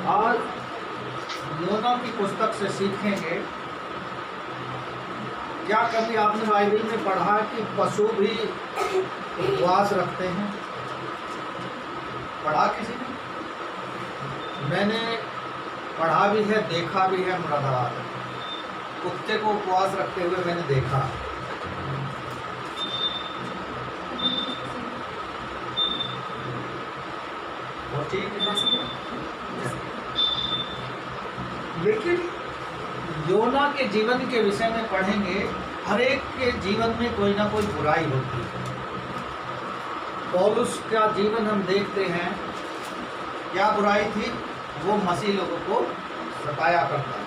आज योना की पुस्तक से सीखेंगे। क्या कभी आपने बाइबल में पढ़ा कि पशु भी उपवास रखते हैं? पढ़ा किसी ने? मैंने पढ़ा भी है, देखा भी है। मुरादाबाद कुत्ते को उपवास रखते हुए मैंने देखा। वो ठीक है, लेकिन योना के जीवन के विषय में पढ़ेंगे। हर एक के जीवन में कोई ना कोई बुराई होती है। पौलुस का जीवन हम देखते हैं, क्या बुराई थी? वो मसीह लोगों को सताया करता है।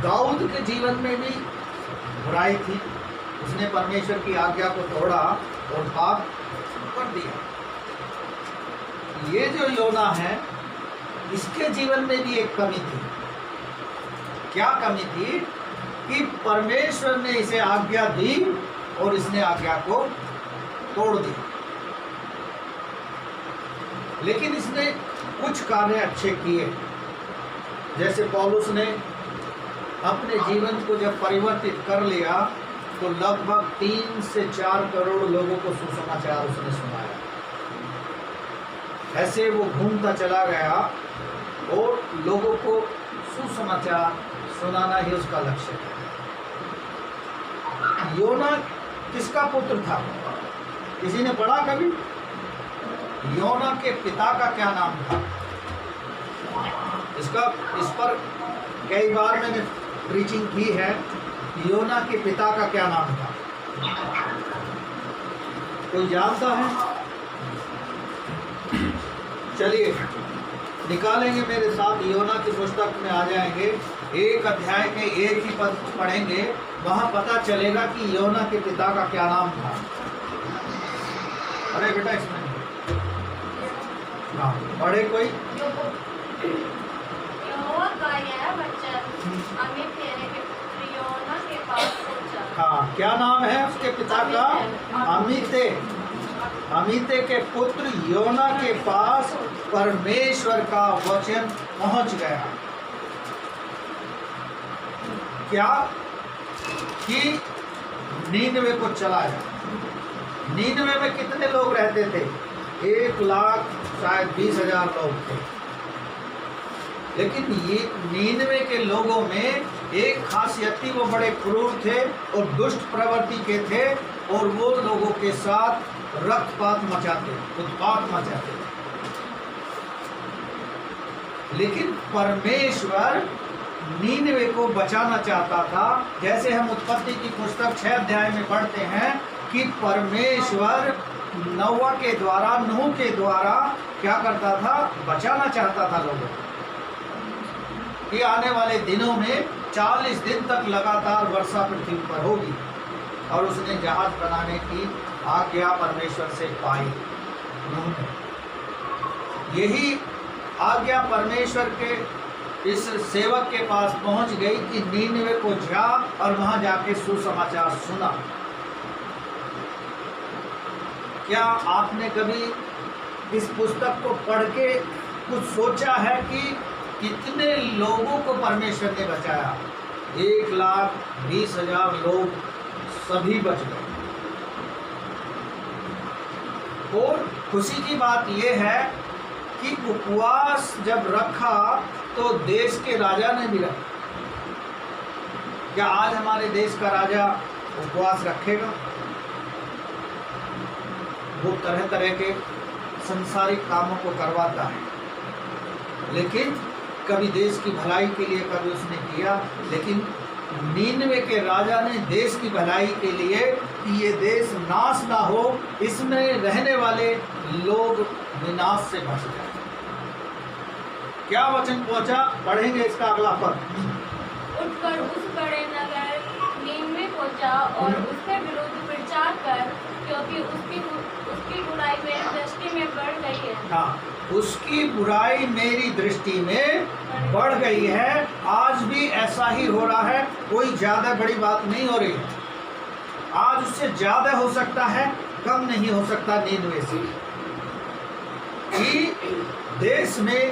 दाऊद के जीवन में भी बुराई थी, उसने परमेश्वर की आज्ञा को तोड़ा और पाप कर दिया। ये जो योना है, इसके जीवन में भी एक कमी थी। क्या कमी थी? कि परमेश्वर ने इसे आज्ञा दी और इसने आज्ञा को तोड़ दिया। लेकिन इसने कुछ कार्य अच्छे किए। जैसे पौलुस ने अपने जीवन को जब परिवर्तित कर लिया तो लगभग 3 से 4 करोड़ लोगों को सुसमाचार उसने सुनाया। ऐसे वो घूमता चला गया और लोगों को सुसमाचार सुनाना ही उसका लक्ष्य था। योना किसका पुत्र था? किसी ने पढ़ा कभी? योना के पिता का क्या नाम था? इस पर कई बार मैंने प्रीचिंग की है। योना के पिता का क्या नाम था? कोई जानता है? चलिए निकालेंगे मेरे साथ। योना की पुस्तक में आ जाएंगे, एक अध्याय के एक ही पद पढ़ेंगे, वहां पता चलेगा कि योना के पिता का क्या नाम था। अरे बेटा इसमें हाँ पढ़े कोई? यहोवा का यह वचन अमित्ते के पुत्र योना के पास पहुंचा। हाँ, क्या नाम है उसके पिता का? अमित्ते। अमित्ते के पुत्र योना के पास परमेश्वर का वचन पहुंच गया। क्या? कि नीनवे को चलाया। नीनवे में कितने लोग रहते थे? 1 लाख शायद 20,000 लोग थे। लेकिन ये नीनवे के लोगों में एक खासियत थी, वो बड़े क्रूर थे और दुष्ट प्रवृत्ति के थे और वो लोगों के साथ रक्तपात मचाते, उत्पात मचाते। लेकिन परमेश्वर नीनवे को बचाना चाहता था। जैसे हम उत्पत्ति की पुस्तक 6 अध्याय में पढ़ते हैं कि परमेश्वर नोवा के द्वारा, नूह के द्वारा क्या करता था? बचाना चाहता था लोगों को। कि आने वाले दिनों में 40 दिन तक लगातार वर्षा पृथ्वी पर होगी। और उसने जहाज बनाने की आज्ञा परमेश्वर से पाई नूह ने। यही आज्ञा परमेश्वर के इस सेवक के पास पहुंच गई कि नीनवे को जा और वहां जाके सुसमाचार सुना। क्या आपने कभी इस पुस्तक को पढ़ के कुछ सोचा है कि कितने लोगों को परमेश्वर ने बचाया? 1,20,000 लोग सभी बच गए। और खुशी की बात यह है कि उपवास जब रखा तो देश के राजा ने भी रखा। क्या आज हमारे देश का राजा उपवास रखेगा? वो तरह तरह के संसारिक कामों को करवाता है, लेकिन कभी देश की भलाई के लिए कभी उसने किया। लेकिन नीनवे के राजा ने देश की भलाई के लिए कि ये देश नाश ना हो, इसमें रहने वाले लोग विनाश से बच जाए। क्या वचन पहुंचा? पढ़ेंगे इसका अगला पद। उठकर उस बड़े नगर नीनवे को जा और उसके विरुद्ध प्रचार कर, क्योंकि उसकी बुराई मेरी दृष्टि में बढ़ गई है। हाँ, उसकी बुराई मेरी दृष्टि में बढ़ गई है। आज भी ऐसा ही हो रहा है, कोई ज्यादा बड़ी बात नहीं हो रही। आज उससे ज्यादा हो सकता है, कम नहीं हो सकता नीनवे से। कि देश में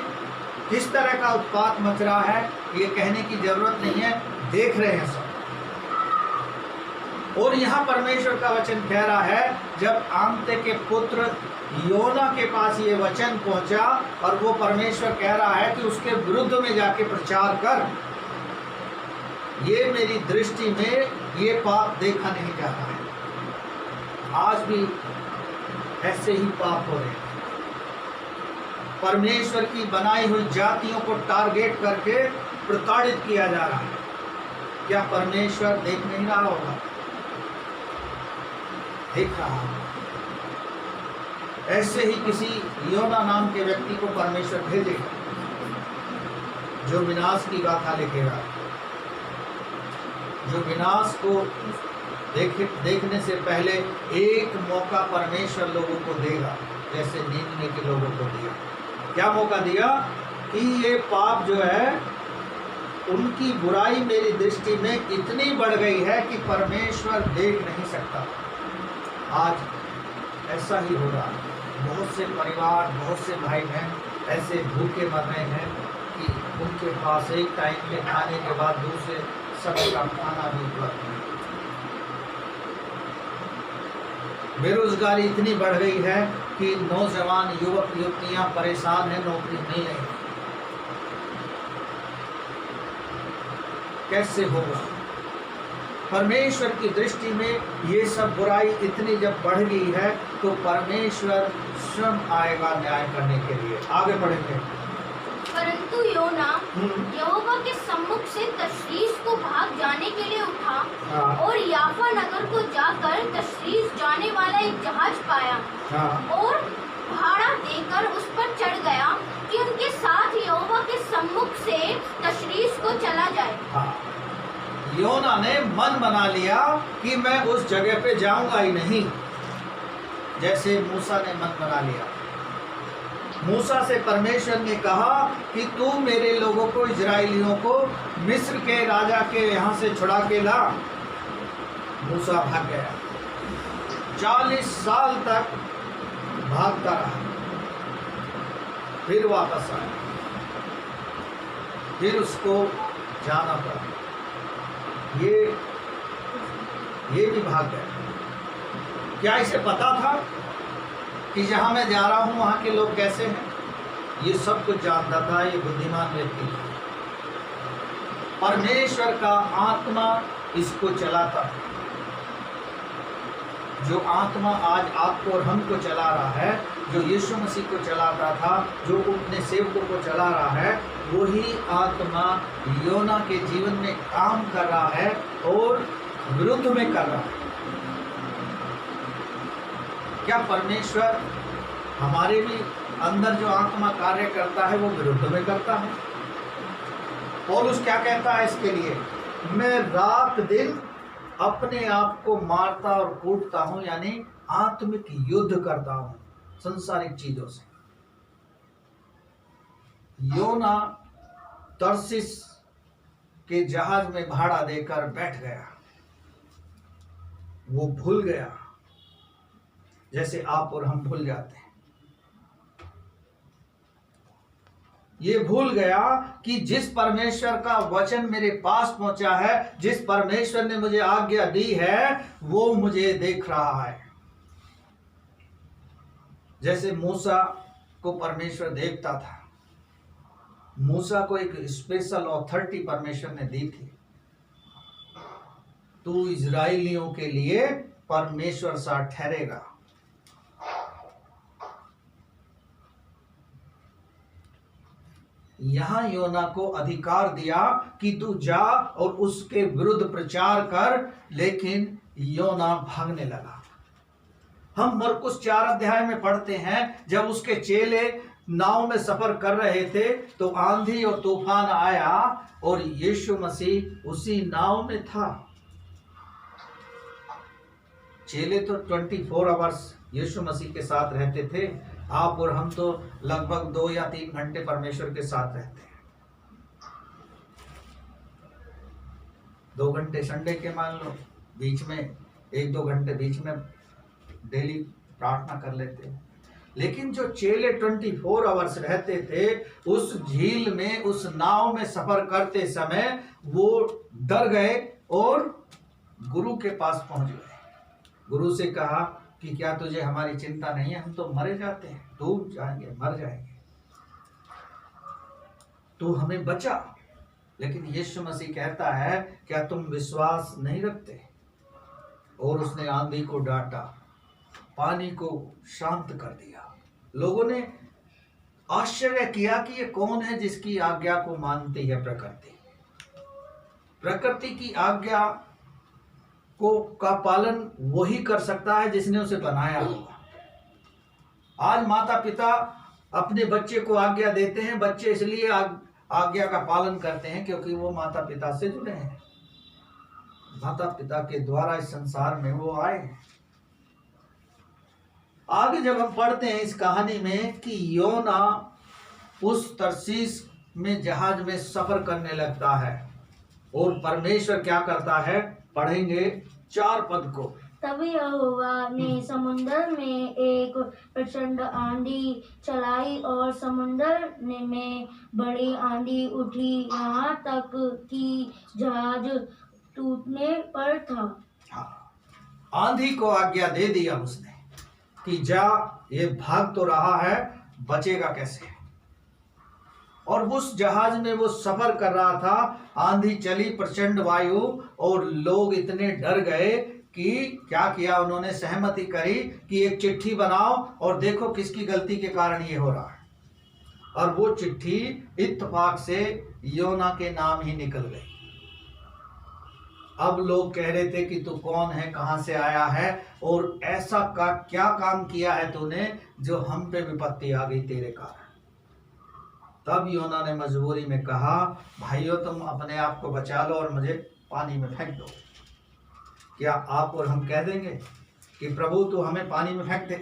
किस तरह का उत्पात मच रहा है ये कहने की जरूरत नहीं है, देख रहे हैं सब। और यहाँ परमेश्वर का वचन कह रहा है, जब आमते के पुत्र योना के पास ये वचन पहुंचा और वो परमेश्वर कह रहा है कि उसके विरुद्ध में जाके प्रचार कर, ये मेरी दृष्टि में ये पाप देखा नहीं जा रहा है। आज भी ऐसे ही पाप हो रहे हैं। परमेश्वर की बनाई हुई जातियों को टारगेट करके प्रताड़ित किया जा रहा है। क्या परमेश्वर देख नहीं रहा होगा? देख रहा है। ऐसे ही किसी योना नाम के व्यक्ति को परमेश्वर भेजेगा जो विनाश की गाथा लिखेगा, जो विनाश को देखने से पहले एक मौका परमेश्वर लोगों को देगा, जैसे नीनवे के लोगों को दिया। क्या मौका दिया? कि ये पाप जो है, उनकी बुराई मेरी दृष्टि में इतनी बढ़ गई है कि परमेश्वर देख नहीं सकता। आज ऐसा ही हो रहा है। बहुत से परिवार, बहुत से भाई बहन ऐसे भूखे मर रहे हैं कि उनके पास एक टाइम के खाने के बाद दूसरे समय का खाना भी उपलब्ध नहीं। बेरोजगारी इतनी बढ़ गई है कि नौजवान युवक युवतियां परेशान हैं, नौकरी नहीं है। कैसे होगा? परमेश्वर की दृष्टि में ये सब बुराई इतनी जब बढ़ गई है तो परमेश्वर स्वयं आएगा न्याय करने के लिए। आगे बढ़ेंगे। परंतु योना यहोवा के सम्मुख से तर्शीश को भाग जाने के लिए उठा और याफा नगर को जाकर तर्शीश जाने वाला एक जहाज पाया और भाड़ा देकर उस पर चढ़ गया कि उनके साथ यहोवा के सम्मुख से तर्शीश को चला जाए। योना ने मन बना लिया कि मैं उस जगह पे जाऊंगा ही नहीं, जैसे मूसा ने मन बना लिया। मूसा से परमेश्वर ने कहा कि तू मेरे लोगों को, इजराइलियों को मिस्र के राजा के यहाँ से छुड़ा के ला। मूसा भाग गया, 40 साल तक भागता रहा, फिर वापस आया, फिर उसको जाना पड़ा। ये भी भाग गया। क्या इसे पता था कि जहां मैं जा रहा हूं वहां के लोग कैसे हैं? ये सब कुछ जानता था। ये बुद्धिमान व्यक्ति, परमेश्वर का आत्मा इसको चलाता है। जो आत्मा आज आपको और हमको चला रहा है, जो यीशु मसीह को चलाता था, जो अपने सेवकों को चला रहा है, वही आत्मा योना के जीवन में काम कर रहा है और विरुद्ध में कर रहा है। क्या परमेश्वर हमारे भी अंदर जो आत्मा कार्य करता है वो विरुद्ध में करता है? पौलुस क्या कहता है इसके लिए? मैं रात दिन अपने आप को मारता और कूटता हूं, यानी आत्मिक युद्ध करता हूं संसारिक चीजों से। योना तर्सीश के जहाज में भाड़ा देकर बैठ गया। वो भूल गया, जैसे आप और हम भूल जाते हैं। ये भूल गया कि जिस परमेश्वर का वचन मेरे पास पहुंचा है, जिस परमेश्वर ने मुझे आज्ञा दी है, वो मुझे देख रहा है। जैसे मूसा को परमेश्वर देखता था। मूसा को एक स्पेशल अथॉरिटी परमेश्वर ने दी थी। तू इजराइलियों के लिए परमेश्वर सा ठहरेगा। यहां योना को अधिकार दिया कि तू जा और उसके विरुद्ध प्रचार कर, लेकिन योना भागने लगा। हम मरकुस 4 अध्याय में पढ़ते हैं, जब उसके चेले नाव में सफर कर रहे थे तो आंधी और तूफान आया और यीशु मसीह उसी नाव में था। चेले तो 24 आवर्स यीशु मसीह के साथ रहते थे। आप और हम तो लगभग 2 या 3 घंटे परमेश्वर के साथ रहते हैं। 2 घंटे संडे के मान लो, बीच में 1-2 घंटे बीच में डेली प्रार्थना कर लेते हैं। लेकिन जो चेले 24 आवर्स रहते थे उस झील में, उस नाव में सफर करते समय वो डर गए और गुरु के पास पहुंच गए। गुरु से कहा कि क्या तुझे हमारी चिंता नहीं है, हम तो मरे जाते हैं, डूब जाएंगे, मर जाएंगे, तू हमें बचा। लेकिन यीशु मसीह कहता है क्या तुम विश्वास नहीं रखते? और उसने आंधी को डांटा, पानी को शांत कर दिया। लोगों ने आश्चर्य किया कि ये कौन है जिसकी आज्ञा को मानती है प्रकृति। प्रकृति की आज्ञा का पालन वही कर सकता है जिसने उसे बनाया होगा। आज माता पिता अपने बच्चे को आज्ञा देते हैं, बच्चे इसलिए आज्ञा का पालन करते हैं क्योंकि वो माता पिता से जुड़े हैं, माता पिता के द्वारा इस संसार में वो आए हैं। आगे जब हम पढ़ते हैं इस कहानी में कि योना उस तरसीस में जहाज में सफर करने लगता है और परमेश्वर क्या करता है, पढ़ेंगे 4 पद को। तभी यहोवा ने समुद्र में एक प्रचंड आंधी चलाई और समुद्र में बड़ी आंधी उठी, यहाँ तक कि जहाज टूटने पर था। हाँ, आंधी को आज्ञा दे दिया उसने कि जा, ये भाग तो रहा है, बचेगा कैसे। और उस जहाज में वो सफर कर रहा था, आंधी चली, प्रचंड वायु, और लोग इतने डर गए कि क्या किया उन्होंने, सहमति करी कि एक चिट्ठी बनाओ और देखो किसकी गलती के कारण ये हो रहा है। और वो चिट्ठी इत्तेफाक से योना के नाम ही निकल गई। अब लोग कह रहे थे कि तू कौन है, कहां से आया है, और ऐसा का क्या काम किया है तूने जो हम पे विपत्ति आ गई तेरे कारण। तब योना ने मजबूरी में कहा, भाइयों तुम अपने आप को बचा लो और मुझे पानी में फेंक दो। क्या आप और हम कह देंगे कि प्रभु तू हमें पानी में फेंक दे?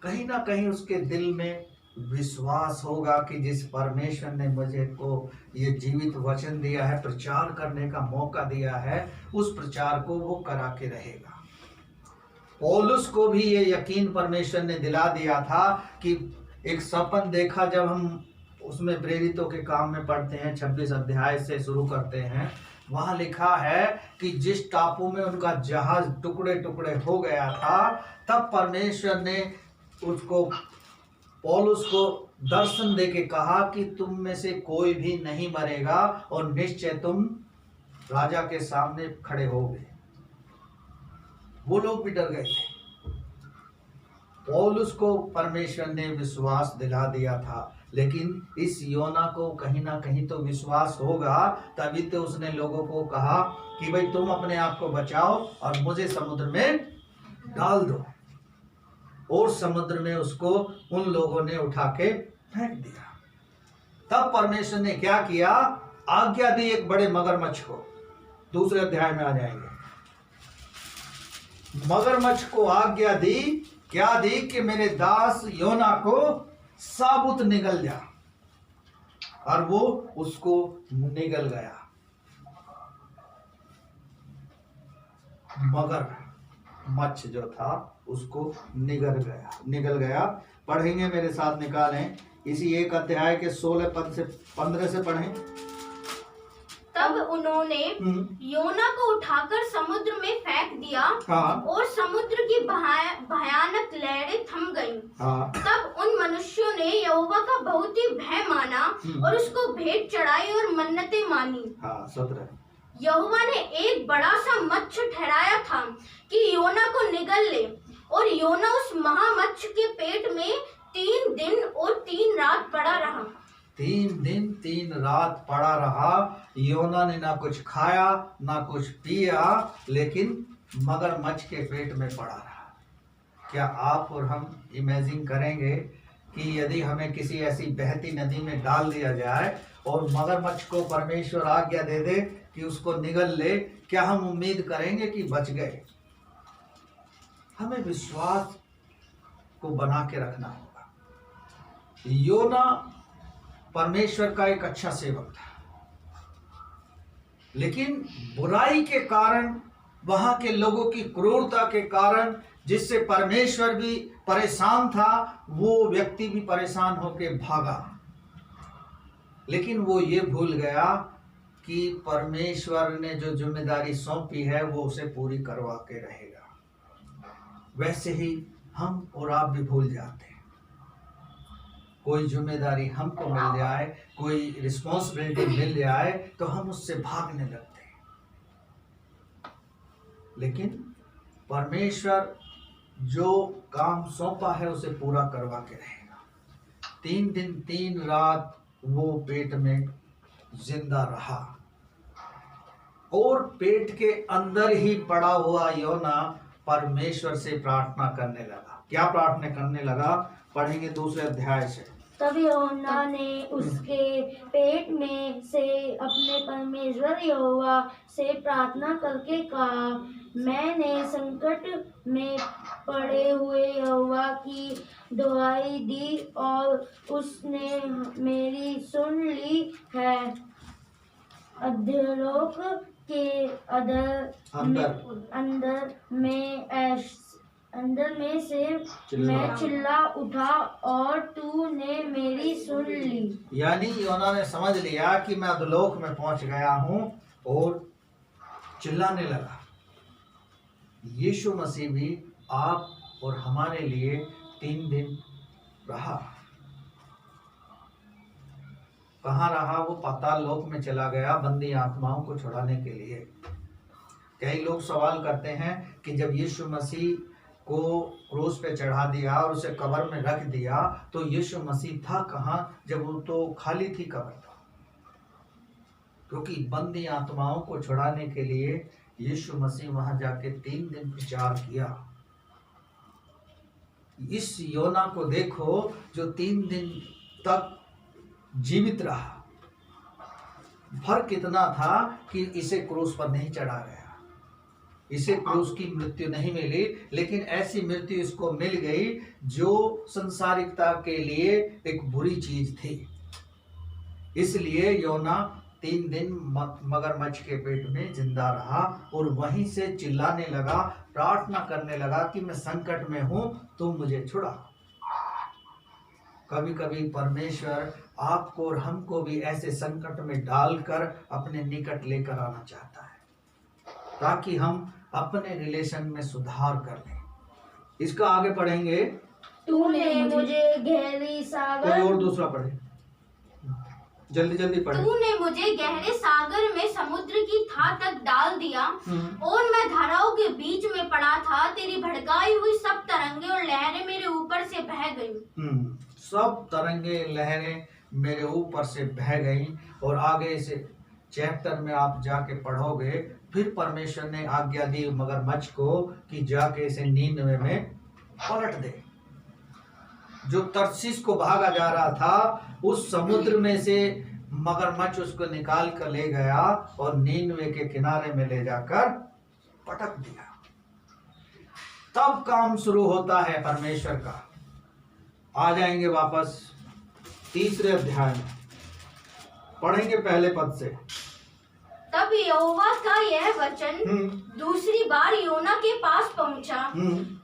कहीं ना कहीं उसके दिल में विश्वास होगा कि जिस परमेश्वर ने मुझे को ये जीवित वचन दिया है, प्रचार करने का मौका दिया है, उस प्रचार को वो करा के रहेगा। पौलुस को भी ये यकीन परमेश्वर ने दिला दिया था कि एक सपन देखा, जब हम उसमें प्रेरितों के काम में पढ़ते हैं 26 अध्याय से शुरू करते हैं, वहां लिखा है कि जिस टापू में उनका जहाज टुकड़े टुकड़े हो गया था, तब परमेश्वर ने उसको, पौलुस को दर्शन देके कहा कि तुम में से कोई भी नहीं मरेगा और निश्चय तुम राजा के सामने खड़े होगे। वो लोग भी डर गए थे। पौलुस को परमेश्वर ने विश्वास दिला दिया था, लेकिन इस योना को कहीं ना कहीं तो विश्वास होगा, तभी तो उसने लोगों को कहा कि भाई तुम अपने आप को बचाओ और मुझे समुद्र में डाल दो। और समुद्र में उसको उन लोगों ने उठा के फेंक दिया। तब परमेश्वर ने क्या किया, आज्ञा दी एक बड़े मगरमच्छ को। दूसरे अध्याय में आ जाएंगे। मगरमच्छ को आज्ञा दी, क्या दी कि मेरे दास योना को साबुत निगल जा, और वो उसको निगल गया। मगरमच्छ जो था उसको निगल गया। पढ़ेंगे, मेरे साथ निकालें, इसी एक अध्याय के 16 पद से 15 से पढ़ें। तब उन्होंने योना को उठाकर समुद्र में फेंक दिया। हाँ। और समुद्र की भयानक लहरें थम गईं। हाँ। तब उन मनुष्यों ने यहोवा का बहुत ही भय माना और उसको भेंट चढ़ाई और मन्नतें मानी। हाँ, 17। यहोवा ने एक बड़ा सा मच्छ ठहराया था कि योना को निगल ले, और योना उस महामच्छ के पेट में 3 दिन और 3 रात पड़ा रहा। 3 दिन 3 रात पड़ा रहा। योना ने ना कुछ खाया ना कुछ पिया, लेकिन मगरमच्छ के पेट में पड़ा रहा। क्या आप और हम इमेजिन करेंगे कि यदि हमें किसी ऐसी बहती नदी में डाल दिया जाए और मगरमच्छ को परमेश्वर आज्ञा दे दे कि उसको निगल ले, क्या हम उम्मीद करेंगे कि बच गए? हमें विश्वास को बना के रखना होगा। योना परमेश्वर का एक अच्छा सेवक था, लेकिन बुराई के कारण, वहां के लोगों की क्रूरता के कारण जिससे परमेश्वर भी परेशान था, वो व्यक्ति भी परेशान होकर भागा। लेकिन वो ये भूल गया कि परमेश्वर ने जो जिम्मेदारी सौंपी है वो उसे पूरी करवा के रहेगा। वैसे ही हम और आप भी भूल जाते हैं। कोई जिम्मेदारी हमको मिल जाए, कोई रिस्पॉन्सिबिलिटी मिल जाए तो हम उससे भागने लगते हैं। लेकिन परमेश्वर जो काम सौंपा है उसे पूरा करवा के रहेगा। 3 दिन 3 रात वो पेट में जिंदा रहा और पेट के अंदर ही पड़ा हुआ योना परमेश्वर से प्रार्थना करने लगा। क्या प्रार्थना करने लगा? पढ़ेंगे दूसरे अध्याय से। तब यहोना ने उसके पेट में से अपने परमेश्वर यहोवा से प्रार्थना करके कहा, मैंने संकट में पड़े हुए यहोवा की दुहाई दी और उसने मेरी सुन ली है। अधोलोक के अंदर में से मैं चिल्ला उठा और तूने मेरी सुन ली। यानी योना ने समझ लिया कि मैं अधोलोक में पहुंच गया हूं और चिल्लाने लगा। यीशु मसीह भी आप और हमारे लिए 3 दिन रहा। कहाँ रहा? वो पाताल लोक में चला गया बंदी आत्माओं को छुड़ाने के लिए। कई लोग सवाल करते हैं कि जब यीशु मसीह को क्रूस पे चढ़ा दिया और उसे कब्र में रख दिया तो यीशु मसीह था कहाँ, जब वो तो खाली थी कब्र था। क्योंकि बंदी आत्माओं को छुड़ाने के लिए यीशु मसीह वहां जाके 3 दिन प्रचार किया। इस योना को देखो जो 3 दिन तक जीवित रहा। फर्क इतना था कि इसे क्रूस पर नहीं चढ़ा गया, इसे क्रूस की मृत्यु नहीं मिली, लेकिन ऐसी मृत्यु इसको मिल गई जो संसारिकता के लिए एक बुरी चीज थी। इसलिए योना 3 दिन मगरमच्छ के पेट में जिंदा रहा और वहीं से चिल्लाने लगा, प्रार्थना करने लगा कि मैं संकट में हूं, तुम मुझे छुड़ा। कभी कभी परमेश्वर आपको और हमको भी ऐसे संकट में डालकर अपने निकट लेकर आना चाहता है ताकि हम अपने रिलेशन में सुधार कर लें। इसका आगे पढ़ेंगे। तूने मुझे गहरी सागर, कोई और दूसरा पढ़े, जल्दी जल्दी पढ़े। तूने मुझे गहरे सागर में समुद्र की था तक डाल दिया और मैं धाराओं के बीच में पड़ा था। तेरी भड़काई हुई सब तरंगे और लहरें मेरे ऊपर से बह गईं। सब तरंगे लहरें मेरे ऊपर से बह गईं। और आगे इसे चैप्टर में आप जाके पढ़ोगे, फिर परमेश्वर ने आज्ञा दी मगरमच्छ को कि जाके इसे नीनवे में पलट दे। जो तर्शीश को भागा जा रहा था उस समुद्र में से मगरमच्छ उसको निकाल कर ले गया और नीनवे के किनारे में ले जाकर पटक दिया। तब काम शुरू होता है परमेश्वर का। आ जाएंगे वापस 3 अध्याय में, पढ़ेंगे पहले पद से। तब यहोवा का यह वचन दूसरी बार योना के पास पहुंचा,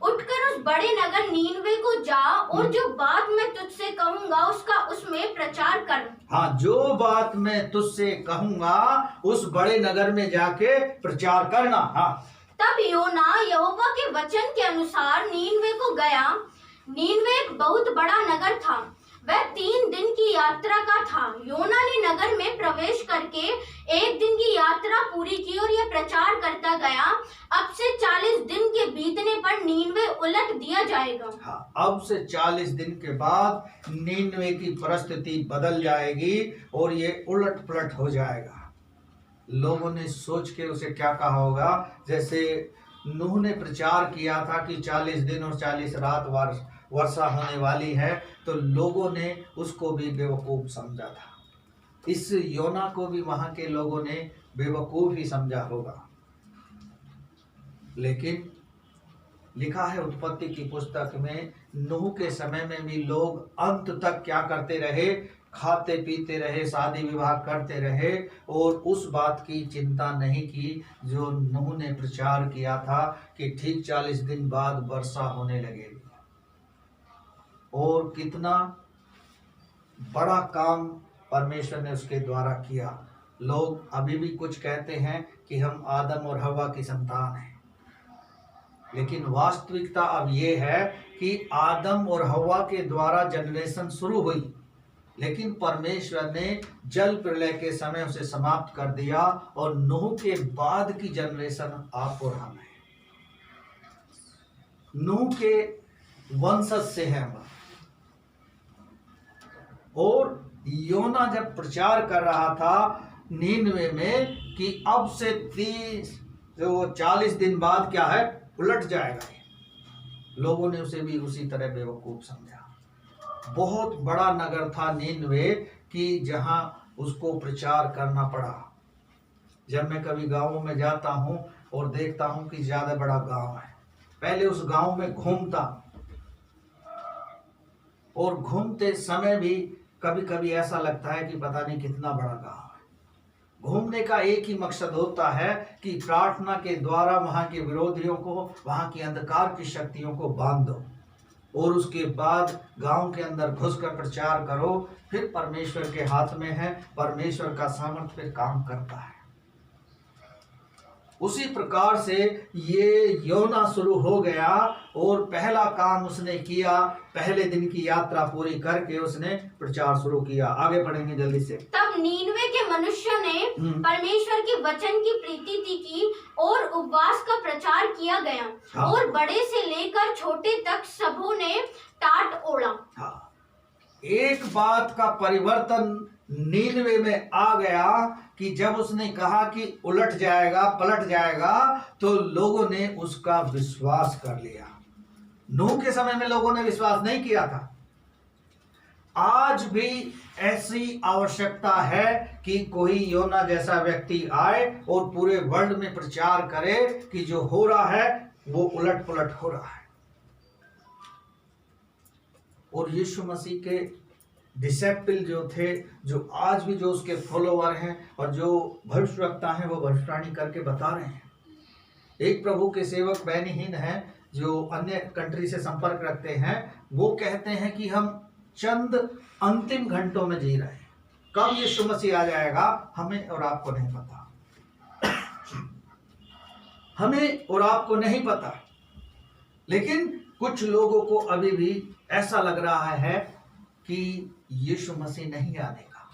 उठकर उस बड़े नगर नीनवे को जा और जो बात मैं तुझसे कहूंगा उसका उसमें प्रचार कर। हाँ, जो बात मैं तुझसे कहूंगा उस बड़े नगर में जाके प्रचार करना। हाँ। तब योना यहोवा के वचन के अनुसार नीनवे को गया। नीनवे एक बहुत बड़ा नगर था, वह 3 दिन की यात्रा का था। योना ने नगर में प्रवेश करके 1 दिन की यात्रा पूरी की और यह प्रचार करता गया, अब से 40 दिन के बीतने पर नीनवे उलट दिया जाएगा। हाँ, अब से 40 दिन के बाद नीनवे की परिस्थिति बदल जाएगी और ये उलट पलट हो जाएगा। लोगों ने सोच के उसे क्या कहा होगा, जैसे नूह ने प्रचार किया था कि 40 दिन और 40 रात वर्षा होने वाली है, तो लोगों ने उसको भी बेवकूफ समझा था। इस योना को भी वहां के लोगों ने बेवकूफ ही समझा होगा। लेकिन लिखा है उत्पत्ति की पुस्तक में, नूह के समय में भी लोग अंत तक क्या करते रहे, खाते पीते रहे, शादी विवाह करते रहे और उस बात की चिंता नहीं की जो नूह ने प्रचार किया था कि ठीक 40 दिन बाद वर्षा होने लगेगी। और कितना बड़ा काम परमेश्वर ने उसके द्वारा किया। लोग अभी भी कुछ कहते हैं कि हम आदम और हवा की संतान हैं, लेकिन वास्तविकता अब ये है कि आदम और हवा के द्वारा जनरेशन शुरू हुई, लेकिन परमेश्वर ने जल प्रलय के समय उसे समाप्त कर दिया और नूह के बाद की जनरेशन आप और हम है। नूह के वंशज से है हम। और योना जब प्रचार कर रहा था नीनवे में कि अब से 40 दिन बाद क्या है, उलट जाएगा, लोगों ने उसे भी उसी तरह बेवकूफ समझा। बहुत बड़ा नगर था नीनवे कि जहां उसको प्रचार करना पड़ा। जब मैं कभी गांवों में जाता हूं और देखता हूं कि ज्यादा बड़ा गांव है, पहले उस गांव में घूमता और घूमते समय भी कभी कभी ऐसा लगता है कि पता नहीं कितना बड़ा गांव है। घूमने का एक ही मकसद होता है कि प्रार्थना के द्वारा वहां के विरोधियों को, वहां की अंधकार की शक्तियों को बांध दो और उसके बाद गांव के अंदर घुसकर प्रचार करो। फिर परमेश्वर के हाथ में है, परमेश्वर का सामर्थ्य फिर काम करता है। उसी प्रकार से ये योना शुरू हो गया और पहला काम उसने किया, पहले दिन की यात्रा पूरी करके उसने प्रचार शुरू किया। आगे पढ़ेंगे जल्दी से। तब नीनवे के मनुष्यों ने परमेश्वर के वचन की प्रीति की और उपवास का प्रचार किया गया। हाँ। और बड़े से लेकर छोटे तक सबों ने टाट ओढ़ा। हाँ। एक बात का परिवर्तन नीनवे में आ गया कि जब उसने कहा कि उलट जाएगा, पलट जाएगा, तो लोगों ने उसका विश्वास कर लिया। नूह के समय में लोगों ने विश्वास नहीं किया था। आज भी ऐसी आवश्यकता है कि कोई योना जैसा व्यक्ति आए और पूरे वर्ल्ड में प्रचार करे कि जो हो रहा है वो उलट पुलट हो रहा है। और यीशु मसीह के डिसेपल जो थे, जो आज भी जो उसके फॉलोवर हैं और जो भविष्यवक्ता हैं, वो भविष्यवाणी करके बता रहे हैं। एक प्रभु के सेवक बेनीहीन हैं जो अन्य कंट्री से संपर्क रखते हैं, वो कहते हैं कि हम चंद अंतिम घंटों में जी रहे हैं, कब यीशु मसीह आ जाएगा हमें और आपको नहीं पता। हमें और आपको नहीं पता, लेकिन कुछ लोगों को अभी भी ऐसा लग रहा है कि यीशु मसीह नहीं आएगा।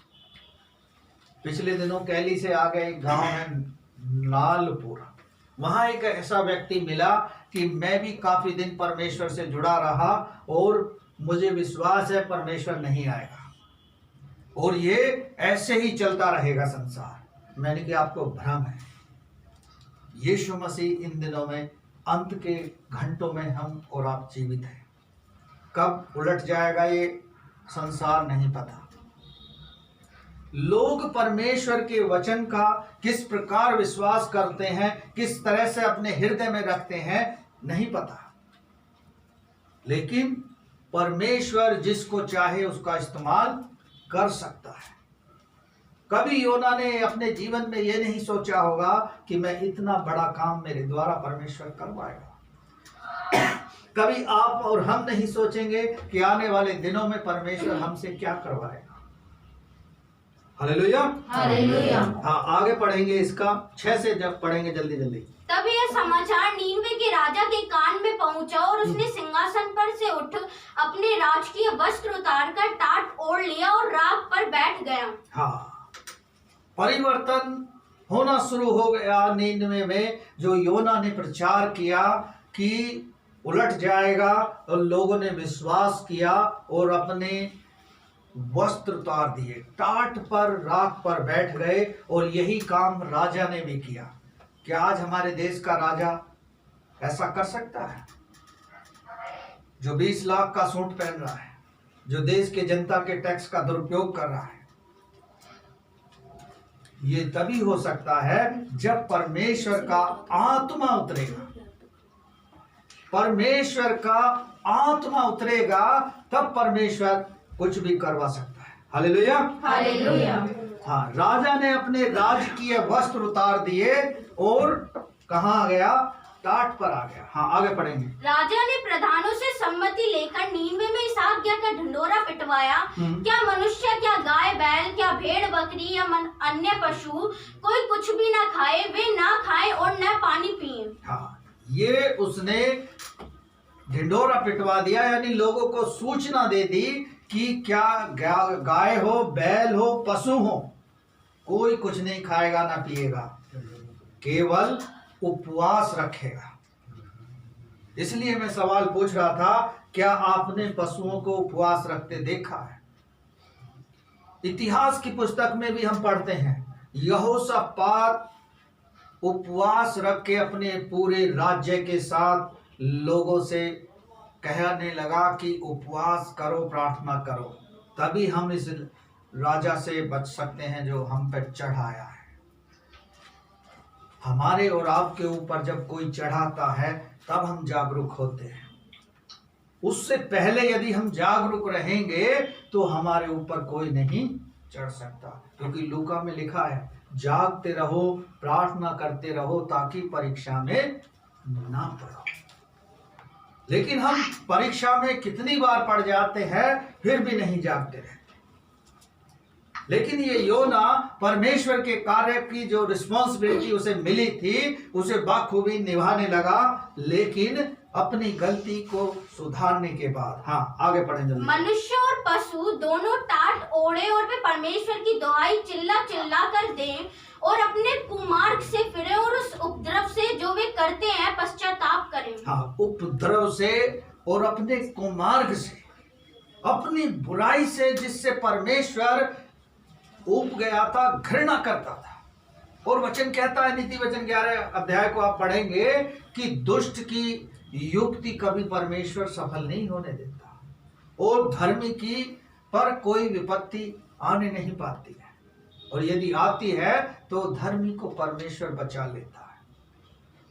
पिछले दिनों कैली से आ गए गांव है नालपुर, वहां एक ऐसा व्यक्ति मिला कि मैं भी काफी दिन परमेश्वर से जुड़ा रहा और मुझे विश्वास है परमेश्वर नहीं आएगा और ये ऐसे ही चलता रहेगा संसार। मैंने कि आपको भ्रम है। यीशु मसीह इन दिनों में अंत के घंटों में हम और आप जीवित हैं। कब उलट जाएगा ये संसार नहीं पता। लोग परमेश्वर के वचन का किस प्रकार विश्वास करते हैं, किस तरह से अपने हृदय में रखते हैं, नहीं पता। लेकिन परमेश्वर जिसको चाहे उसका इस्तेमाल कर सकता है। कभी योना ने अपने जीवन में यह नहीं सोचा होगा कि मैं इतना बड़ा काम मेरे द्वारा परमेश्वर करवाएगा। कभी आप और हम नहीं सोचेंगे कि आने वाले दिनों में परमेश्वर हमसे क्या करवाएगा। Hallelujah, hallelujah. हाँ, आगे पढ़ेंगे इसका 6 से जब पढ़ेंगे जल्दी जल्दी। तब यह समाचार नीनवे के राजा के कान में पहुंचा और उसने सिंहासन पर से उठ अपने राजकीय वस्त्र उतारकर टाट ओढ़ लिया और राख पर बैठ गया। हाँ, परिवर्तन होना शुरू हो गया नीनवे में। जो योना ने प्रचार किया कि उलट जाएगा और लोगों ने विश्वास किया और अपने वस्त्र उतार दिए, टाट पर राख पर बैठ गए। और यही काम राजा ने भी किया। क्या आज हमारे देश का राजा ऐसा कर सकता है? जो 20 लाख का सूट पहन रहा है, जो देश के जनता के टैक्स का दुरुपयोग कर रहा है, ये तभी हो सकता है जब परमेश्वर का आत्मा उतरेगा। परमेश्वर का आत्मा उतरेगा तब परमेश्वर कुछ भी करवा सकता है। हालेलुया। हालेलुया। हाँ, राजा ने अपने राजकीय वस्त्र उतार दिए और कहाँ गया? टाट पर आ गया। हाँ, आगे पढ़ेंगे। राजा ने प्रधानों से सम्मति लेकर नीनवे में इस आज्ञा का ढिंढोरा पिटवाया, क्या मनुष्य, क्या गाय बैल, क्या भेड़ बकरी या अन्य पशु कोई कुछ भी ना खाए, वे ना खाए और न पानी पिए। हाँ, ये उसने ढिंढोरा पिटवा दिया, यानी लोगों को सूचना दे दी कि क्या गाय हो, बैल हो, पशु हो, कोई कुछ नहीं खाएगा ना पिएगा, केवल उपवास रखेगा। इसलिए मैं सवाल पूछ रहा था, क्या आपने पशुओं को उपवास रखते देखा है? इतिहास की पुस्तक में भी हम पढ़ते हैं, यहोशापात उपवास रख के अपने पूरे राज्य के साथ लोगों से कहने लगा कि उपवास करो, प्रार्थना करो, तभी हम इस राजा से बच सकते हैं जो हम पर चढ़ाया है। हमारे और आपके ऊपर जब कोई चढ़ाता है तब हम जागरूक होते हैं। उससे पहले यदि हम जागरूक रहेंगे तो हमारे ऊपर कोई नहीं चढ़ सकता, क्योंकि लूका में लिखा है, जागते रहो, प्रार्थना करते रहो ताकि परीक्षा में ना पड़ो। लेकिन हम परीक्षा में कितनी बार पड़ जाते हैं फिर भी नहीं जागते रहते। लेकिन ये योना परमेश्वर के कार्य की जो रिस्पॉन्सिबिलिटी उसे मिली थी उसे बखूबी निभाने लगा, लेकिन अपनी गलती को सुधारने के बाद। हाँ, आगे पढ़ेंगे। मनुष्य और पशु दोनों टाट ओढ़े और वे परमेश्वर की दुहाई चिल्ला चिल्ला कर दें और अपने कुमार्ग से फिरे और उस उपद्रव से जो वे करते हैं पश्चाताप करें। हाँ, उपद्रव से और अपने कुमार्ग से, अपनी बुराई से, जिससे परमेश्वर ऊब गया था, घृणा करता था। और वचन कहता है, नीति वचन 11 अध्याय को आप पढ़ेंगे कि दुष्ट की युक्ति कभी परमेश्वर सफल नहीं होने देता और धर्मी की पर कोई विपत्ति आने नहीं पाती है, और यदि आती है तो धर्मी को परमेश्वर बचा लेता है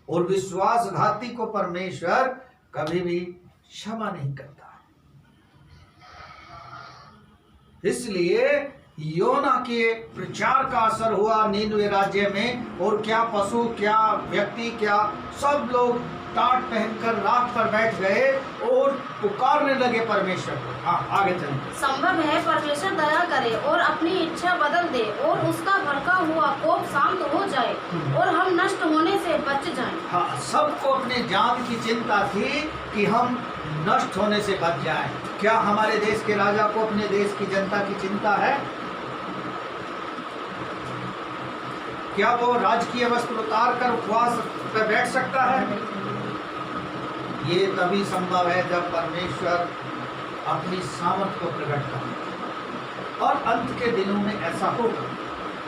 और विश्वासघाती को परमेश्वर कभी भी क्षमा नहीं करता है। इसलिए योना के प्रचार का असर हुआ नीनवे राज्य में, और क्या पशु, क्या व्यक्ति, क्या सब लोग टाट पहनकर राख पर बैठ गए और पुकारने लगे परमेश्वर को। हाँ, आगे चलें। संभव है परमेश्वर दया करे और अपनी इच्छा बदल दे और उसका भड़का हुआ कोप शांत हो जाए और हम नष्ट होने से बच जाएं। हाँ, सबको अपने जान की चिंता थी कि हम नष्ट होने से बच जाएं। क्या हमारे देश के राजा को अपने देश की जनता की चिंता है? क्या वो राजकीय वस्त्र उतार कर उपवास पर बैठ सकता है? ये तभी संभव है जब परमेश्वर अपनी सामर्थ को प्रकट करे, और अंत के दिनों में ऐसा होगा,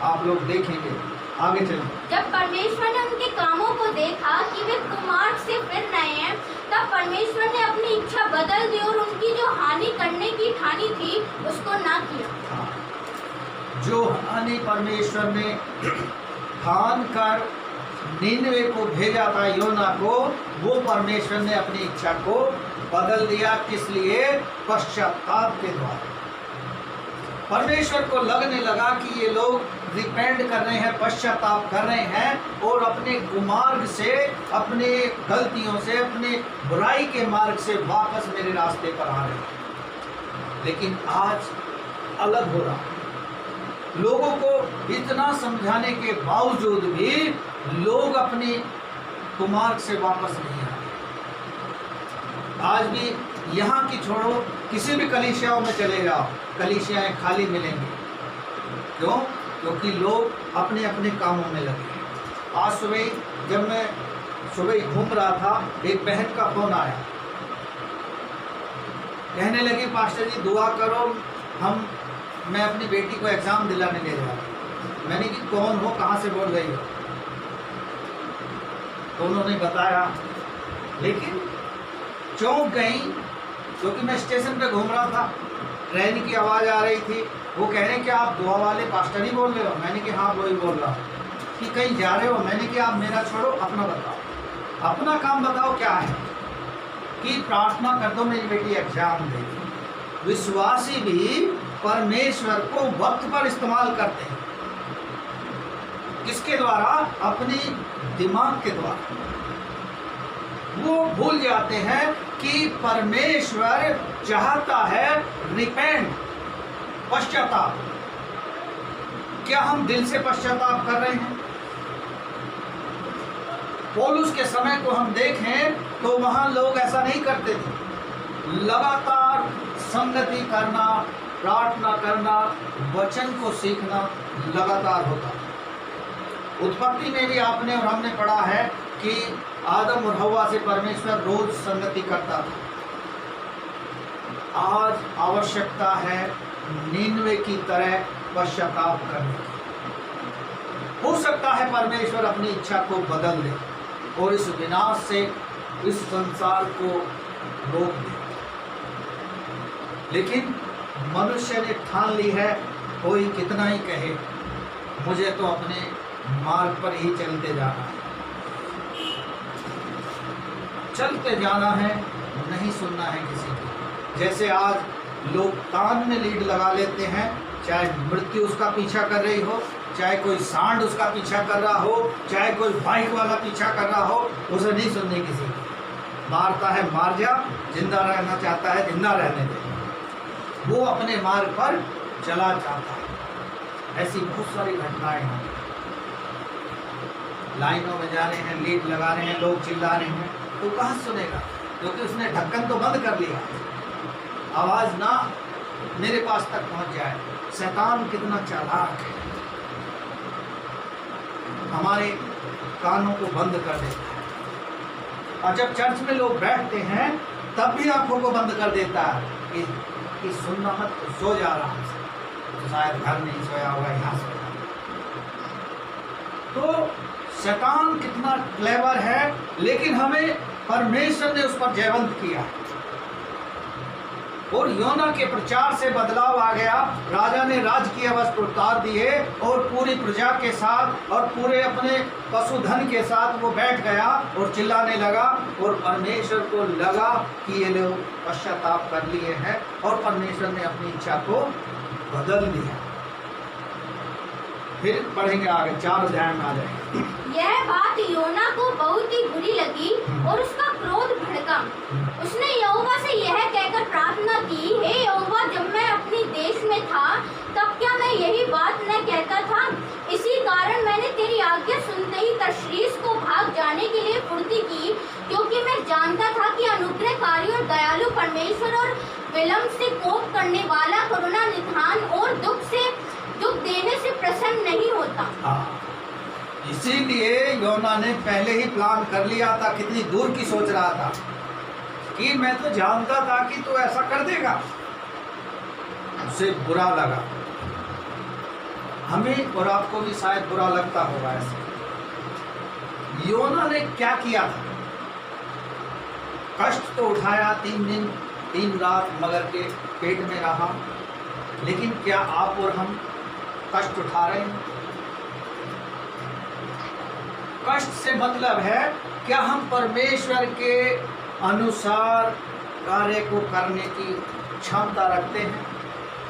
आप लोग देखेंगे। आगे चलें। जब परमेश्वर ने उनके कामों को देखा कि वे कुमार्ग से फिर रहे हैं, तब परमेश्वर ने अपनी इच्छा बदल दी और उनकी जो हानि करने की ठानी थी उसको ना किया। जो हानि परमेश्वर ने ठान कर नीनवे को भेजा था, योना को, वो परमेश्वर ने अपनी इच्छा को बदल दिया। किस लिए? पश्चाताप के द्वारा। परमेश्वर को लगने लगा कि ये लोग रिपेंट कर रहे हैं, पश्चाताप कर रहे हैं और अपने कुमार्ग से, अपने गलतियों से, अपने बुराई के मार्ग से वापस मेरे रास्ते पर आ रहे हैं। लेकिन आज अलग हो रहा है। लोगों को इतना समझाने के बावजूद भी लोग अपने कुमार्ग से वापस नहीं आ रहे। आज भी यहाँ की छोड़ो, किसी भी कलीसियाओं में चले जाओ, कलीसियाएं खाली मिलेंगी। क्यों? क्योंकि लोग अपने अपने कामों में लगे हैं। आज सुबह जब मैं सुबह घूम रहा था, एक बहन का फोन आया, कहने लगी, पास्टर जी दुआ करो, मैं अपनी बेटी को एग्जाम दिलाने ले जा रहा हूँ। मैंने कि कौन हो, कहाँ से बोल रही हो? तो उन्होंने बताया, लेकिन चौंक गई क्योंकि मैं स्टेशन पे घूम रहा था, ट्रेन की आवाज़ आ रही थी। वो कह रहे हैं कि आप दुआ वाले पास्टर ही बोल रहे हो? मैंने कि हाँ वही बोल रहा हूँ। कि कहीं जा रहे हो? मैंने कि आप मेरा छोड़ो, अपना बताओ, अपना काम बताओ क्या है। कि प्रार्थना कर दो, मेरी बेटी एग्जाम देगी। विश्वासी भी परमेश्वर को वक्त पर इस्तेमाल करते हैं। किसके द्वारा? अपनी दिमाग के द्वारा। वो भूल जाते हैं कि परमेश्वर चाहता है रिपेंट, पश्चाताप। क्या हम दिल से पश्चाताप कर रहे हैं? पौलुस के समय को हम देखें तो वहां लोग ऐसा नहीं करते थे। लगातार संगति करना, प्रार्थना करना, वचन को सीखना लगातार होता। उत्पत्ति में भी आपने और हमने पढ़ा है कि आदम और हव्वा से परमेश्वर रोज संगति करता था। आज आवश्यकता है नीनवे की तरह पश्चाताप करने की। हो सकता है परमेश्वर अपनी इच्छा को बदल दे और इस विनाश से इस संसार को रोक दे, लेकिन मनुष्य ने ठान ली है, कोई कितना ही कहे, मुझे तो अपने मार्ग पर ही चलते जाना है, चलते जाना है, नहीं सुनना है किसी की। जैसे आज लोग कान में लीड लगा लेते हैं, चाहे मृत्यु उसका पीछा कर रही हो, चाहे कोई सांड उसका पीछा कर रहा हो, चाहे कोई बाइक वाला पीछा कर रहा हो, उसे नहीं सुनने किसी की। मारता है मार जा, जिंदा रहना चाहता है जिंदा रहने दे, वो अपने मार्ग पर चला जाता है। ऐसी बहुत सारी घटनाएं हैं। लाइनों में जा रहे हैं, लीड लगा रहे हैं, लोग चिल्ला रहे हैं, तो कहाँ सुनेगा? क्योंकि उसने ढक्कन तो बंद कर लिया, आवाज ना मेरे पास तक पहुंच जाए। शैतान कितना चालाक है, हमारे कानों को बंद कर देता है। और जब चर्च में लोग बैठते हैं तब भी आंखों को बंद कर देता है कि सुनना मत, सो जा रहा है, तो शायद घर नहीं सोया होगा, यहाँ सोया। तो शैतान कितना क्लेवर है, लेकिन हमें परमेश्वर ने उस पर जयवंत किया और योना के प्रचार से बदलाव आ गया। राजा ने राजकीय वस्त्र उतार दिए और पूरी प्रजा के साथ और पूरे अपने पशुधन के साथ वो बैठ गया और चिल्लाने लगा, और परमेश्वर को लगा कि ये लोग पश्चाताप कर लिए हैं और परमेश्वर ने अपनी इच्छा को बदल दिया। फिर पढ़ेंगे आगे, 4 अध्याय में आ जाएंगे। यह बात योना को बहुत ही बुरी लगी और उसका क्रोध भड़का। उसने यहोवा से यह कहकर प्रार्थना की, हे यहोवा, जब मैं अपने देश में था तब क्या मैं यही बात न कहता था? इसी कारण मैंने तेरी आज्ञा सुनते ही तर्शीश को भाग जाने के लिए फुर्ती की, क्योंकि मैं जानता था कि अनुग्रहकारी और दयालु परमेश्वर और विलम्ब से कोप करने वाला, करुणा निधान और दुख देने से प्रसन्न नहीं होता। इसीलिए योना ने पहले ही प्लान कर लिया था, कितनी दूर की सोच रहा था कि मैं तो जानता था कि तू ऐसा कर देगा। उसे बुरा लगा। हमें और आपको भी शायद बुरा लगता होगा ऐसे। योना ने क्या किया था? कष्ट तो उठाया, 3 दिन 3 रात मगर के पेट में रहा, लेकिन क्या आप और हम कष्ट उठा रहे हैं? कष्ट से मतलब है क्या हम परमेश्वर के अनुसार कार्य को करने की क्षमता रखते हैं?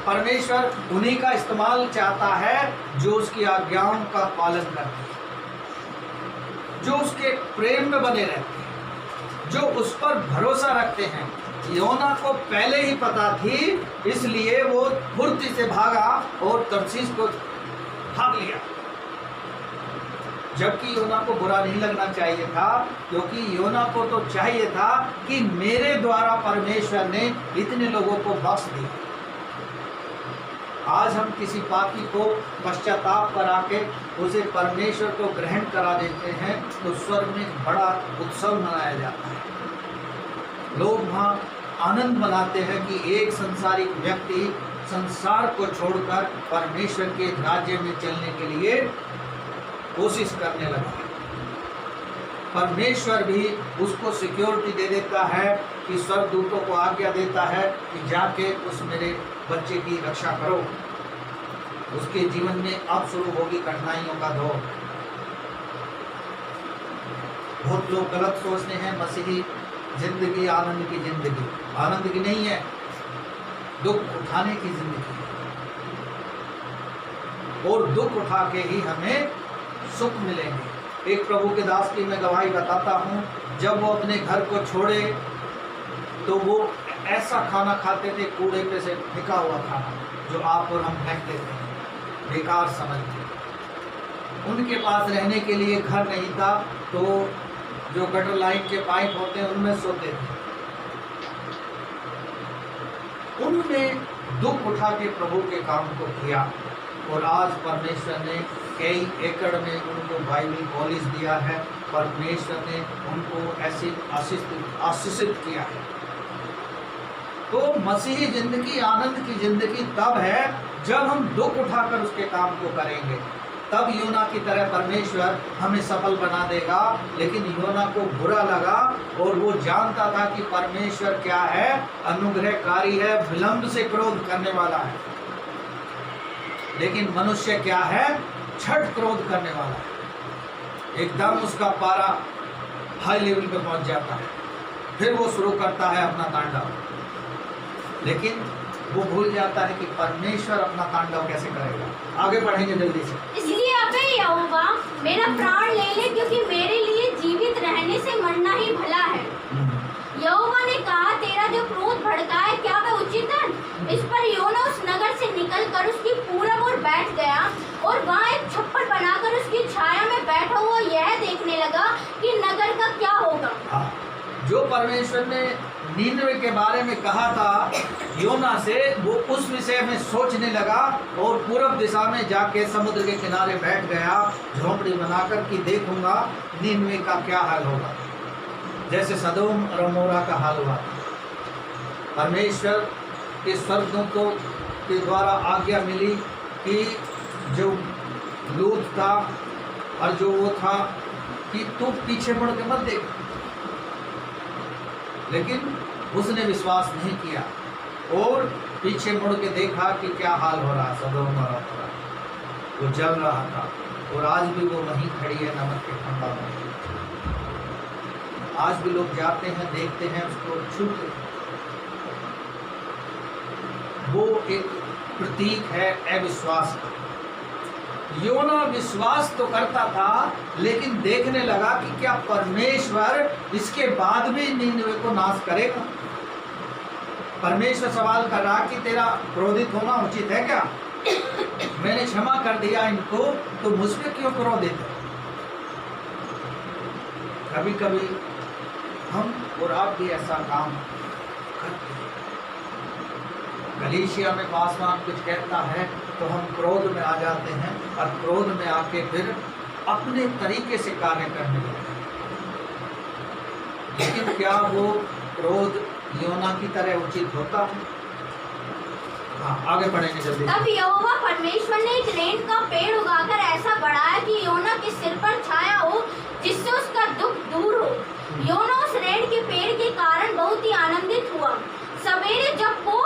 परमेश्वर उन्हीं का इस्तेमाल चाहता है जो उसकी आज्ञाओं का पालन करते हैं, जो उसके प्रेम में बने रहते हैं, जो उस पर भरोसा रखते हैं। योना को पहले ही पता थी, इसलिए वो फुर्ती से भागा और तर्शीश को भाग लिया। जबकि योना को बुरा नहीं लगना चाहिए था, क्योंकि योना को तो चाहिए था कि मेरे द्वारा परमेश्वर ने इतने लोगों को बख्श दिया। आज हम किसी पापी को पश्चाताप करा के उसे परमेश्वर को ग्रहण करा देते हैं तो स्वर्ग में बड़ा उत्सव मनाया जाता है। लोग वहाँ आनंद मनाते हैं कि एक संसारिक व्यक्ति संसार को छोड़कर परमेश्वर के राज्य में चलने के लिए कोशिश करने लगा। परमेश्वर भी उसको सिक्योरिटी दे देता है कि स्वर्गदूतों को आज्ञा देता है कि जाके उस मेरे बच्चे की रक्षा करो। उसके जीवन में अब शुरू होगी कठिनाइयों का दौर। बहुत लोग गलत सोचते हैं मसीही जिंदगी आनंद की जिंदगी। आनंद की नहीं है। दुख उठाने की जिंदगी है, और दुख उठा के ही हमें सुख मिलेंगे। एक प्रभु के दास की मैं गवाही बताता हूँ, जब वो अपने घर को छोड़े तो वो ऐसा खाना खाते थे, कूड़े पे से फेंका हुआ खाना, जो आप और हम फेंक देते हैं, बेकार समझते हैं। उनके पास रहने के लिए घर नहीं था, तो जो गटर लाइन के पाइप होते हैं उनमें सोते थे। उन्होंने दुख उठा के प्रभु के काम को किया, और आज परमेश्वर ने कई एकड़ में उनको बाइबल कॉलेज दिया है। परमेश्वर ने उनको ऐसे आशीषित किया है। तो मसीही जिंदगी, आनंद की जिंदगी तब है जब हम दुख उठाकर उसके काम को करेंगे। तब योना की तरह परमेश्वर हमें सफल बना देगा। लेकिन योना को बुरा लगा, और वो जानता था कि परमेश्वर क्या है, अनुग्रहकारी है, विलंब से क्रोध करने वाला है। लेकिन मनुष्य क्या है, छठ क्रोध करने वाला है। एकदम उसका पारा हाई लेवल पे पहुंच जाता है, फिर वो शुरू करता है अपना तांडव। लेकिन वो भूल जाता है कि परमेश्वर अपना तांडव कैसे करेगा। आगे बढ़ेंगे जल्दी से। इसलिए अबे यहोवा मेरा प्राण ले ले, क्योंकि मेरे लिए जीवित रहने से मरना ही भला है। यहोवा ने कहा, तेरा जो क्रोध भड़का है, क्या वह उचित है? इस पर योना उस नगर से निकलकर उसकी पूरब ओर बैठ गया, और वहाँ एक छप्पर बनाकर उसकी छाया में बैठा हुआ यह देखने लगा कि नगर का क्या होगा। जो परमेश्वर ने नीनवे के बारे में कहा था योना से, वो उस विषय में सोचने लगा, और पूर्व दिशा में जाके समुद्र के किनारे बैठ गया, झोंपड़ी बनाकर कि देखूंगा नीनवे का क्या हाल होगा, जैसे सदोम और अमोरा का हाल हुआ। परमेश्वर के स्वर्गदूतों के द्वारा आज्ञा मिली कि जो लूत था और जो वो था कि तू पीछे मुड़ के मत देख। लेकिन उसने विश्वास नहीं किया और पीछे मुड़ के देखा कि क्या हाल हो रहा है सदोम और अमोरा। वो जल रहा था, और आज भी वो वहीं खड़ी है नमक के खंभा में। आज भी लोग जाते हैं, देखते हैं, उसको छूते हैं। वो एक प्रतीक है अविश्वास का। योना विश्वास तो करता था, लेकिन देखने लगा कि क्या परमेश्वर इसके बाद भी नीनवे को नाश करेगा। परमेश्वर सवाल कर रहा कि तेरा क्रोधित होना उचित है क्या? मैंने क्षमा कर दिया इनको, तो मुझ पे क्यों क्रोधित है? कभी कभी हम और आप भी ऐसा काम करते हैं। गलीशिया में पासवान कुछ कहता है तो हम क्रोध में आ जाते हैं, और क्रोध में आके फिर अपने तरीके से कार्य करने लगते हैं। लेकिन क्या वो क्रोध योना की तरह उचित होता है? हाँ, आगे बढ़ेंगे जल्दी। तब यहोवा परमेश्वर ने एक रेन का पेड़ उगाकर ऐसा बढ़ाया कि योना के सिर पर छाया हो, जिससे उसका दुख दूर हो। योना उस रेन के पेड़ के कारण बहुत ही आनंदित हुआ। सवेरे जब वो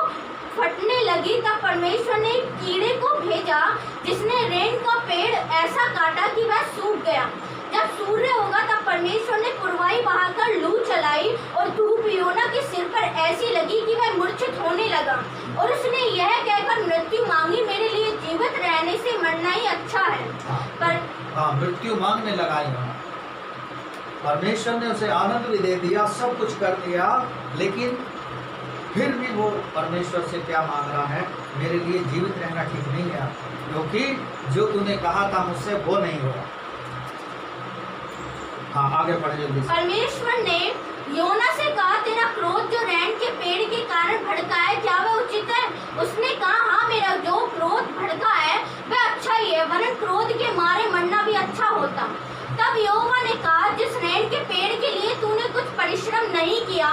फटने लगी, तब परमेश्वर ने एक कीड़े को भेजा, जिसने रेन का पेड़ ऐसा काटा कि वह सूख गया। जब सूर्य होगा, तब परमेश्वर ने पुरवाई बहाकर लू चलाई, और धूप योना के सिर पर ऐसी लगी कि वह मूर्छित होने लगा, और उसने यह कहकर मृत्यु मांगी, मेरे लिए जीवित रहने से मरना ही अच्छा है। पर मृत्यु मांगने लगा योना। परमेश्वर ने उसे आनंद भी दे दिया, सब कुछ कर दिया, लेकिन फिर भी वो परमेश्वर से क्या मांग रहा है? मेरे लिए जीवित रहना ठीक नहीं है, क्योंकि जो तूने कहा था मुझसे वो नहीं हुआ। हाँ, आगे बढ़े जल्दी। परमेश्वर ने योना से कहा, तेरा क्रोध जो रैन के पेड़ के कारण भड़का है, क्या वह उचित है? उसने कहा, हाँ, मेरा जो क्रोध भड़का है वह अच्छा ही है, वरन क्रोध के मारे मरना भी अच्छा होता। तब यहोवा ने कहा, जिस रैन के पेड़ के लिए तूने कुछ परिश्रम नहीं किया,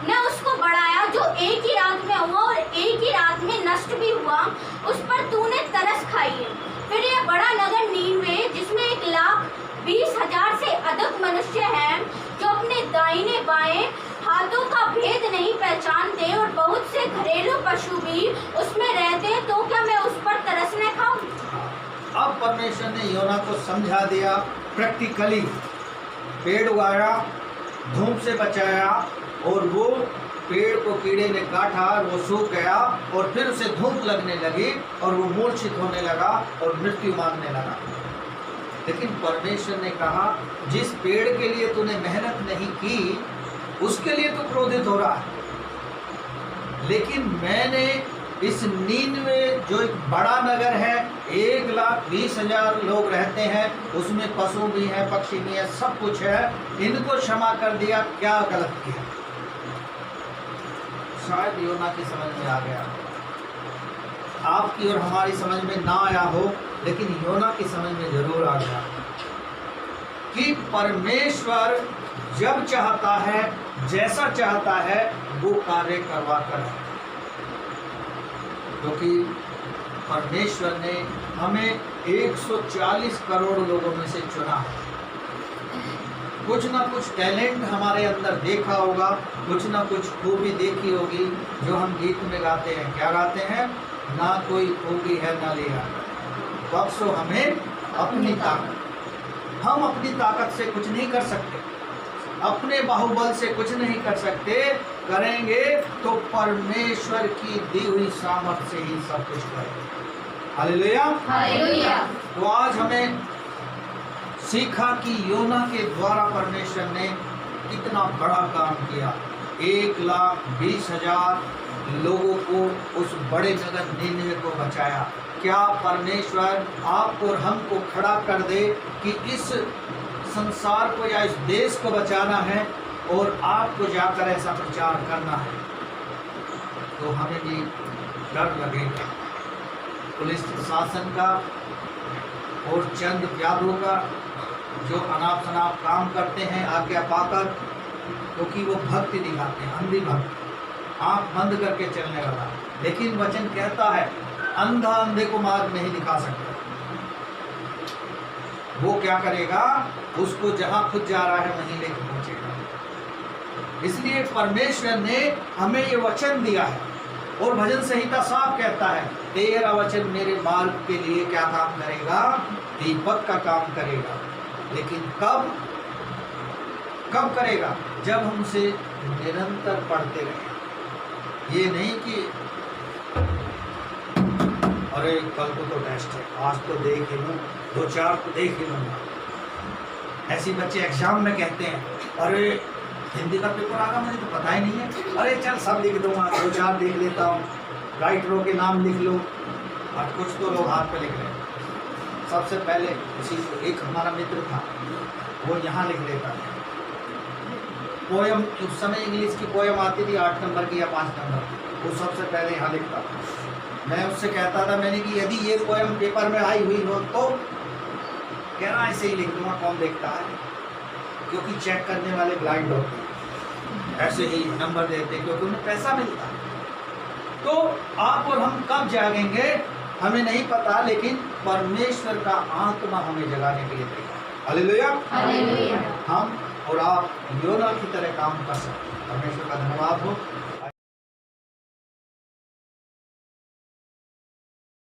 न उसको बढ़ाया, जो एक ही रात में हुआ और एक ही रात में नष्ट भी हुआ, उस पर तूने तरस खाई है। फिर यह बड़ा नगर नीनवे, जिसमें 1,20,000 से अधिक मनुष्य हैं, जो अपने दाहिने बाएं हाथों का भेद नहीं पहचानते, और बहुत से घरेलू पशु भी उसमें रहते हैं, तो क्या मैं उस पर तरस न खाऊं? अब परमेश्वर ने योना को समझा दिया प्रैक्टिकली। पेड़ उगाया, धूप से बचाया, और वो पेड़ को कीड़े ने काटा और वो सूख गया और फिर उसे धूप लगने लगी और वो मूर्छित होने लगा और मृत्यु मांगने लगा। लेकिन परमेश्वर ने कहा, जिस पेड़ के लिए तूने मेहनत नहीं की उसके लिए तू क्रोधित हो रहा है, लेकिन मैंने इस नीनवे जो एक बड़ा नगर है, 1,20,000 लोग रहते हैं, उसमें पशु भी हैं, पक्षी भी हैं, सब कुछ है, इनको क्षमा कर दिया, क्या गलत किया? शायद योना की समझ में आ गया, आपकी और हमारी समझ में ना आया हो, लेकिन योना की समझ में जरूर आ गया कि परमेश्वर जब चाहता है, जैसा चाहता है, वो कार्य करवा कर है। क्योंकि परमेश्वर ने हमें 140 करोड़ लोगों में से चुना है। कुछ ना कुछ टैलेंट हमारे अंदर देखा होगा, कुछ ना कुछ खूबी देखी होगी, जो हम गीत में गाते हैं। क्या गाते हैं? ना कोई खूबी है ना लिया, बख्शो हमें अपनी ताकत। हम अपनी ताकत से कुछ नहीं कर सकते, अपने बाहुबल से कुछ नहीं कर सकते, करेंगे तो परमेश्वर की दी हुई सामर्थ से ही सब कुछ करेंगे। Hallelujah, hallelujah. तो आज हमें सीखा कि योना के द्वारा परमेश्वर ने कितना बड़ा काम किया। 1,20,000 लोगों को उस बड़े नगर नीनवे को बचाया। क्या परमेश्वर आपको और हमको खड़ा कर दे कि इस संसार को या इस देश को बचाना है और आपको जाकर ऐसा प्रचार करना है, तो हमें भी डर लगेगा। पुलिस प्रशासन का और चंद प्यादों का जो अनाप शनाप काम करते हैं आज्ञा पाकर, क्योंकि वो भक्ति दिखाते हैं, अंधी भक्ति, आँख बंद करके चलने वाला। लेकिन वचन कहता है अंधा अंधे को मार्ग नहीं दिखा सकता। वो क्या करेगा? उसको जहां खुद जा रहा है वहीं लेकर पहुंचेगा। इसलिए परमेश्वर ने हमें ये वचन दिया है और भजन संहिता साफ कहता है, तेरा वचन मेरे मार्ग के लिए क्या काम करेगा? दीपक का काम करेगा। लेकिन कब करेगा? जब हम उसे निरंतर पढ़ते रहे। ये नहीं कि अरे कल को तो टेस्ट है, आज तो देख ही लूँ, 2-4 तो देख ही लूँगा। ऐसे बच्चे एग्जाम में कहते हैं, अरे हिंदी का पेपर आ गया, मुझे तो पता ही नहीं है, अरे चल सब लिख दूंगा, 2-4 देख लेता हूँ, राइटरों के नाम लिख लो। और कुछ तो लोग हाथ पे लिख रहे हैं। सबसे पहले उसी को, एक हमारा मित्र था, वो यहाँ लिख लेता था पोयम। उस समय इंग्लिश की पोयम आती थी 8 नंबर की या 5 नंबर की, वो सबसे पहले यहाँ लिखता था। मैं उससे कहता था, मैंने कि यदि ये पोयम पेपर में आई हुई हो तो कह रहा ऐसे ही लिख दूंगा, कौन देखता है, क्योंकि चेक करने वाले ब्लाइंड होते हैं, ऐसे ही नंबर देते हैं, क्योंकि उन्हें पैसा मिलता है। तो आप और हम कब जागेंगे हमें नहीं पता, लेकिन परमेश्वर का आत्मा हमें जगाने के लिए देगा। Hallelujah, hallelujah. हम और आप योना की तरह काम कर सकते हैं। परमेश्वर का धन्यवाद हो।